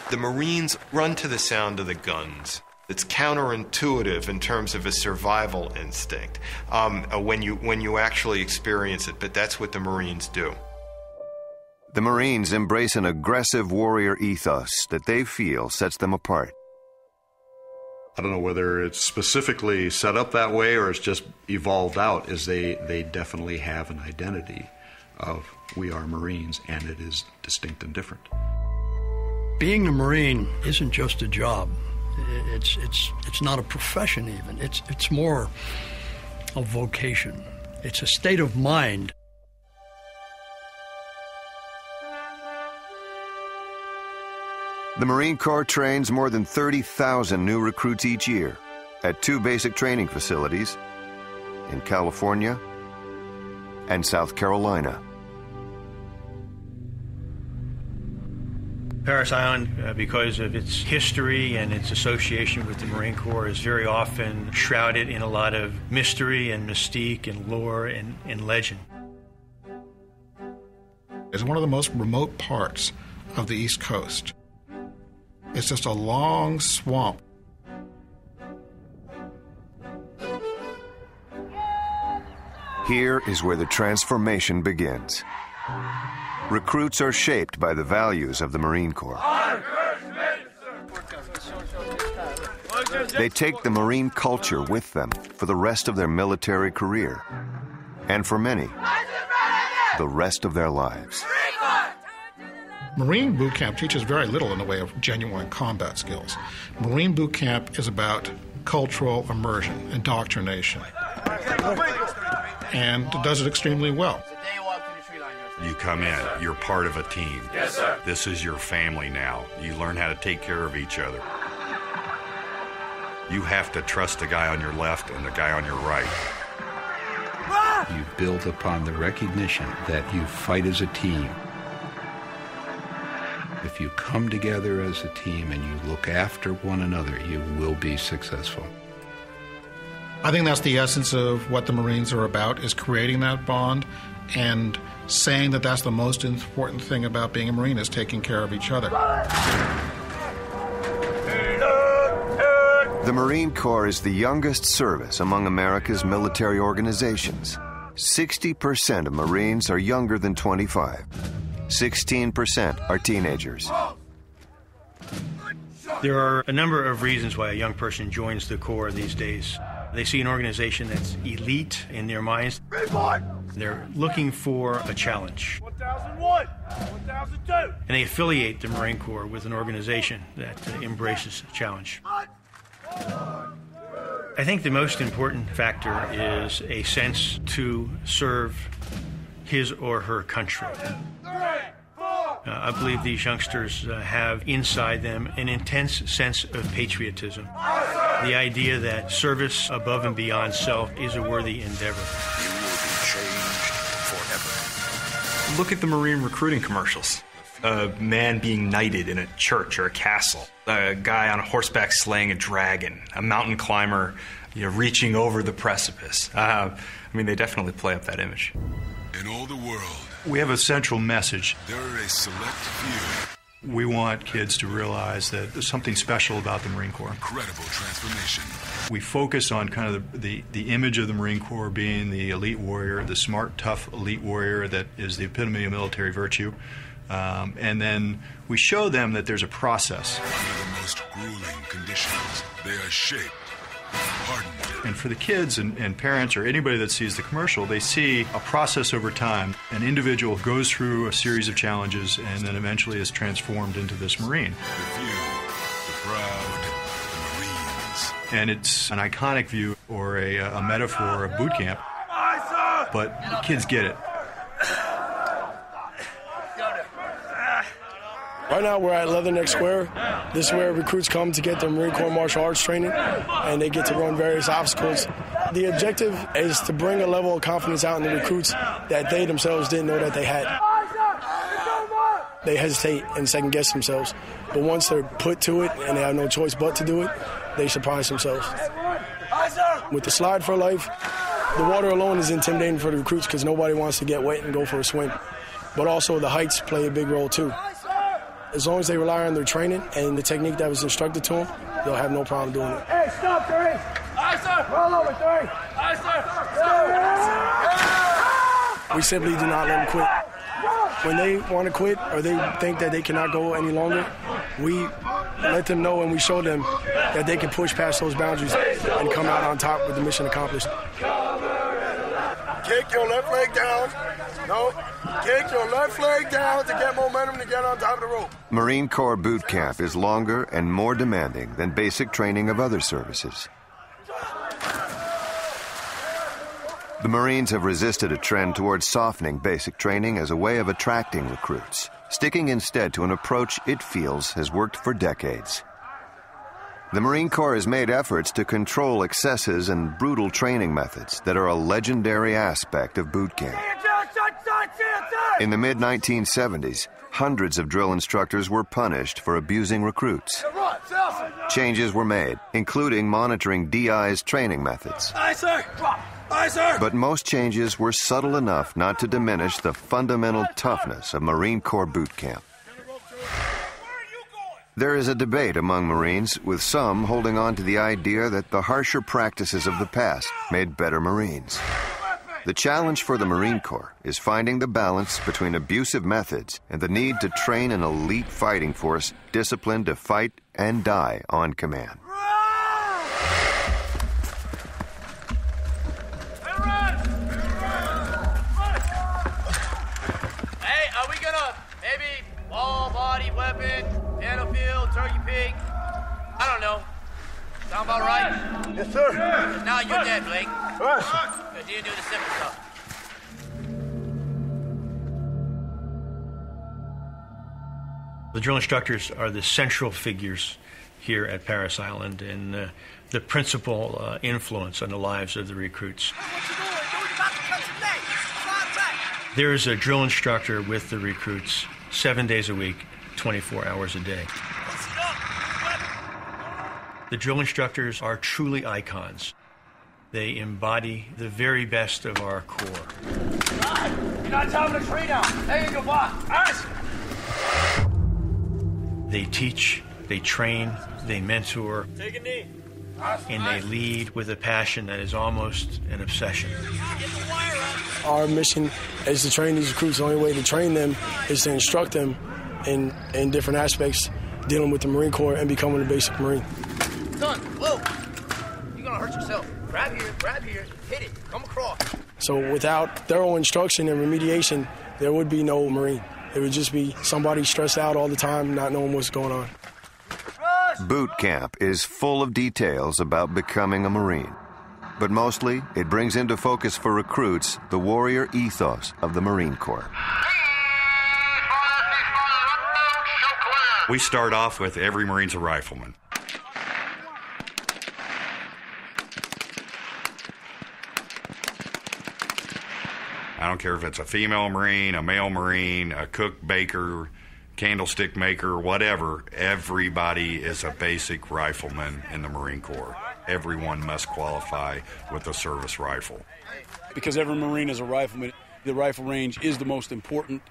The Marines run to the sound of the guns. It's counterintuitive in terms of a survival instinct when you actually experience it, but that's what the Marines do. The Marines embrace an aggressive warrior ethos that they feel sets them apart. I don't know whether it's specifically set up that way or it's just evolved out, is they definitely have an identity of we are Marines, and it is distinct and different. Being a Marine isn't just a job. It's not a profession even. It's more a vocation. It's a state of mind. The Marine Corps trains more than 30,000 new recruits each year at 2 basic training facilities in California and South Carolina. Parris Island, because of its history and its association with the Marine Corps, is very often shrouded in a lot of mystery and mystique and lore and legend. It's one of the most remote parts of the East Coast. It's just a long swamp. Here is where the transformation begins. Recruits are shaped by the values of the Marine Corps. They take the Marine culture with them for the rest of their military career, and for many, the rest of their lives. Marine boot camp teaches very little in the way of genuine combat skills. Marine boot camp is about cultural immersion, indoctrination, and it does it extremely well. You come in, you're part of a team. Yes, sir. This is your family now. You learn how to take care of each other. You have to trust the guy on your left and the guy on your right. You build upon the recognition that you fight as a team. If you come together as a team and you look after one another, you will be successful. I think that's the essence of what the Marines are about, is creating that bond and saying that that's the most important thing about being a Marine, is taking care of each other. The Marine Corps is the youngest service among America's military organizations. 60% of Marines are younger than 25. 16% are teenagers. There are a number of reasons why a young person joins the Corps these days. They see an organization that's elite in their minds. They're looking for a challenge. 1001, 1002. And they affiliate the Marine Corps with an organization that embraces the challenge. I think the most important factor is a sense to serve his or her country. I believe these youngsters have inside them an intense sense of patriotism. The idea that service above and beyond self is a worthy endeavor. You will be changed forever. Look at the Marine recruiting commercials. A man being knighted in a church or a castle. A guy on a horseback slaying a dragon. A mountain climber, reaching over the precipice. They definitely play up that image. In all the world, we have a central message. There are a select few. We want kids to realize that there's something special about the Marine Corps. Incredible transformation. We focus on kind of the image of the Marine Corps being the elite warrior, the smart, tough elite warrior that is the epitome of military virtue. And then we show them that there's a process. Under the most grueling conditions, they are shaped, hardened. And for the kids and parents or anybody that sees the commercial, they see a process over time. An individual goes through a series of challenges and then eventually is transformed into this Marine. The few, the proud, the Marines. And it's an iconic view or a metaphor of boot camp. But the kids get it. Right now we're at Leatherneck Square. This is where recruits come to get their Marine Corps martial arts training, and they get to run various obstacles. The objective is to bring a level of confidence out in the recruits that they themselves didn't know that they had. They hesitate and second guess themselves, but once they're put to it and they have no choice but to do it, they surprise themselves. With the slide for life, the water alone is intimidating for the recruits because nobody wants to get wet and go for a swim. But also the heights play a big role too. As long as they rely on their training and the technique that was instructed to them, they'll have no problem doing it. Hey, stop, 3. Aye, sir. Roll over, 3. Aye, sir. We simply do not let them quit. When they want to quit or they think that they cannot go any longer, we let them know and we show them that they can push past those boundaries and come out on top with the mission accomplished. Kick your left leg down. No. Kick your left leg down to get momentum to get on top of the rope. Marine Corps boot camp is longer and more demanding than basic training of other services. The Marines have resisted a trend towards softening basic training as a way of attracting recruits, sticking instead to an approach it feels has worked for decades. The Marine Corps has made efforts to control excesses and brutal training methods that are a legendary aspect of boot camp. In the mid-1970s, hundreds of drill instructors were punished for abusing recruits. Changes were made, including monitoring DI's training methods. Aye, sir. Aye, sir. But most changes were subtle enough not to diminish the fundamental toughness of Marine Corps boot camp. There is a debate among Marines, with some holding on to the idea that the harsher practices of the past made better Marines. The challenge for the Marine Corps is finding the balance between abusive methods and the need to train an elite fighting force disciplined to fight and die on command. Hey, are we gonna maybe all body weapon, battlefield, turkey pig? I don't know. Sound about right? Yes, sir. Now you're dead, Blake. Yes. Good, you do the simple stuff. The drill instructors are the central figures here at Parris Island and the principal influence on the lives of the recruits. There's a drill instructor with the recruits 7 days a week, 24 hours a day. The drill instructors are truly icons. They embody the very best of our Corps. You're not top of the tree now. There you go, boss. Aye. They teach, they train, they mentor, Take a knee. and they lead with a passion that is almost an obsession. Our mission is to train these recruits. The only way to train them is to instruct them in different aspects, dealing with the Marine Corps and becoming a basic Marine. Son, whoa. You're gonna hurt yourself. Grab here, hit it, come across. So without thorough instruction and remediation, there would be no Marine. It would just be somebody stressed out all the time, not knowing what's going on. Boot camp is full of details about becoming a Marine. But mostly, it brings into focus for recruits the warrior ethos of the Marine Corps. We start off with every Marine's a rifleman. I don't care if it's a female Marine, a male Marine, a cook, baker, candlestick maker, whatever. Everybody is a basic rifleman in the Marine Corps. Everyone must qualify with a service rifle. Because every Marine is a rifleman, the rifle range is the most important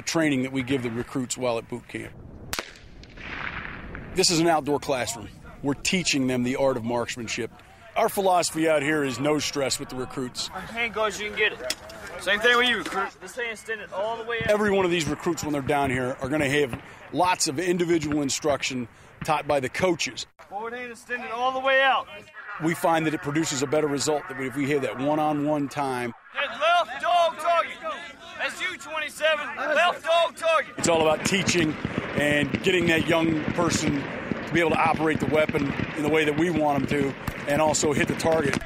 training that we give the recruits while at boot camp. This is an outdoor classroom. We're teaching them the art of marksmanship. Our philosophy out here is no stress with the recruits. Hand goes, you can get it. Same thing with you, recruit. This hand extended all the way out. Every one of these recruits, when they're down here, are going to have lots of individual instruction taught by the coaches. Forward hand extended all the way out. We find that it produces a better result than if we have that one-on-one time. Left dog target. That's you, 27. Left dog target. It's all about teaching and getting that young person to be able to operate the weapon in the way that we want them to and also hit the target.